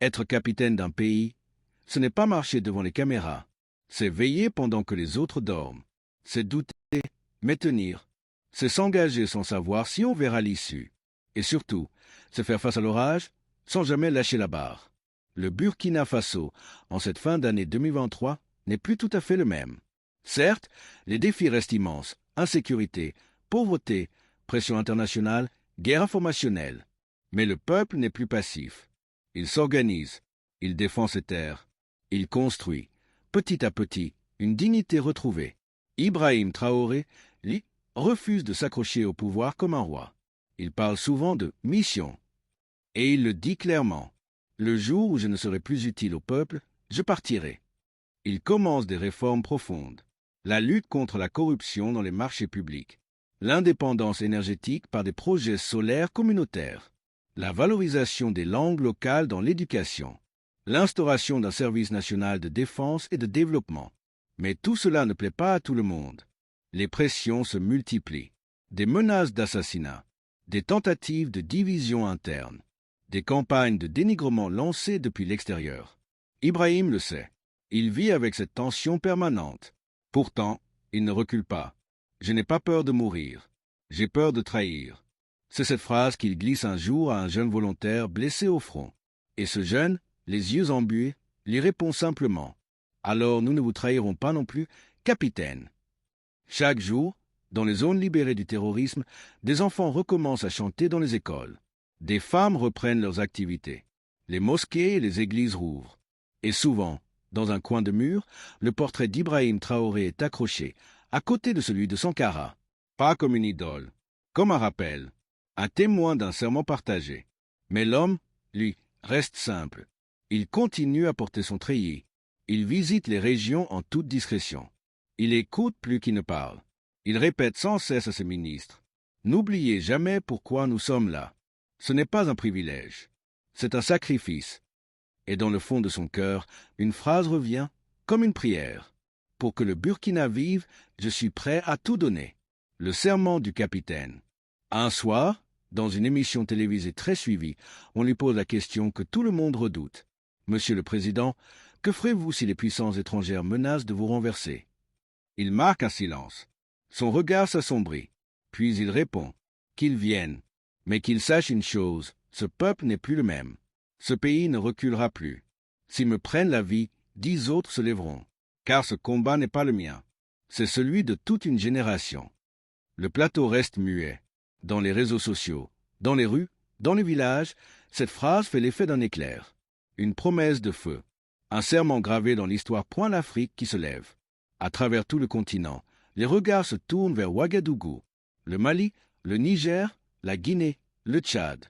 Être capitaine d'un pays, ce n'est pas marcher devant les caméras. C'est veiller pendant que les autres dorment. C'est douter, mais tenir. C'est s'engager sans savoir si on verra l'issue. Et surtout, c'est faire face à l'orage sans jamais lâcher la barre. Le Burkina Faso, en cette fin d'année 2023, n'est plus tout à fait le même. Certes, les défis restent immenses. Insécurité, pauvreté, pression internationale, guerre informationnelle. Mais le peuple n'est plus passif. Il s'organise, il défend ses terres, il construit, petit à petit, une dignité retrouvée. Ibrahim Traoré, lui, refuse de s'accrocher au pouvoir comme un roi. Il parle souvent de mission. Et il le dit clairement. Le jour où je ne serai plus utile au peuple, je partirai. Il commence des réformes profondes. La lutte contre la corruption dans les marchés publics. L'indépendance énergétique par des projets solaires communautaires. La valorisation des langues locales dans l'éducation. L'instauration d'un service national de défense et de développement. Mais tout cela ne plaît pas à tout le monde. Les pressions se multiplient. Des menaces d'assassinat. Des tentatives de division interne. Des campagnes de dénigrement lancées depuis l'extérieur. Ibrahim le sait. Il vit avec cette tension permanente. Pourtant, il ne recule pas. Je n'ai pas peur de mourir. J'ai peur de trahir. C'est cette phrase qu'il glisse un jour à un jeune volontaire blessé au front. Et ce jeune, les yeux embués, lui répond simplement « Alors nous ne vous trahirons pas non plus, capitaine ». Chaque jour, dans les zones libérées du terrorisme, des enfants recommencent à chanter dans les écoles. Des femmes reprennent leurs activités. Les mosquées et les églises rouvrent. Et souvent, dans un coin de mur, le portrait d'Ibrahim Traoré est accroché, à côté de celui de Sankara. Pas comme une idole, comme un rappel, un témoin d'un serment partagé. Mais l'homme, lui, reste simple. Il continue à porter son treillis. Il visite les régions en toute discrétion. Il écoute plus qu'il ne parle. Il répète sans cesse à ses ministres « N'oubliez jamais pourquoi nous sommes là. Ce n'est pas un privilège. C'est un sacrifice. » Et dans le fond de son cœur, une phrase revient comme une prière. « Pour que le Burkina vive, je suis prêt à tout donner. » Le serment du capitaine. Un soir, dans une émission télévisée très suivie, on lui pose la question que tout le monde redoute. « Monsieur le Président, que ferez-vous si les puissances étrangères menacent de vous renverser ?» Il marque un silence. Son regard s'assombrit. Puis il répond « Qu'ils viennent, mais qu'ils sachent une chose, ce peuple n'est plus le même. Ce pays ne reculera plus. S'ils me prennent la vie, 10 autres se lèveront, car ce combat n'est pas le mien. C'est celui de toute une génération. » Le plateau reste muet. Dans les réseaux sociaux, dans les rues, dans les villages, cette phrase fait l'effet d'un éclair. Une promesse de feu. Un serment gravé dans l'histoire pointe l'Afrique qui se lève. À travers tout le continent, les regards se tournent vers Ouagadougou, le Mali, le Niger, la Guinée, le Tchad.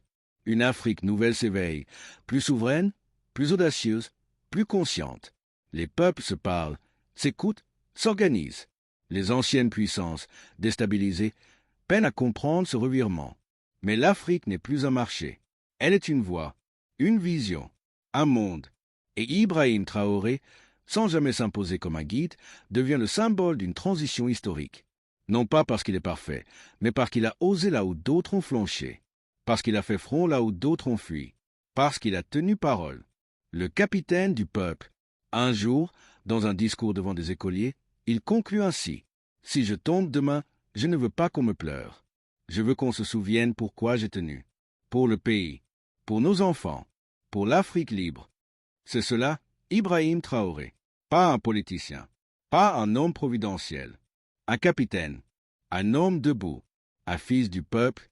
Une Afrique nouvelle s'éveille, plus souveraine, plus audacieuse, plus consciente. Les peuples se parlent, s'écoutent, s'organisent. Les anciennes puissances, déstabilisées, peinent à comprendre ce revirement. Mais l'Afrique n'est plus un marché. Elle est une voie, une vision, un monde. Et Ibrahim Traoré, sans jamais s'imposer comme un guide, devient le symbole d'une transition historique. Non pas parce qu'il est parfait, mais parce qu'il a osé là où d'autres ont flanché, parce qu'il a fait front là où d'autres ont fui, parce qu'il a tenu parole. Le capitaine du peuple. Un jour, dans un discours devant des écoliers, il conclut ainsi « Si je tombe demain, je ne veux pas qu'on me pleure. Je veux qu'on se souvienne pourquoi j'ai tenu. Pour le pays, pour nos enfants, pour l'Afrique libre. » C'est cela, Ibrahim Traoré. Pas un politicien, pas un homme providentiel. Un capitaine, un homme debout, un fils du peuple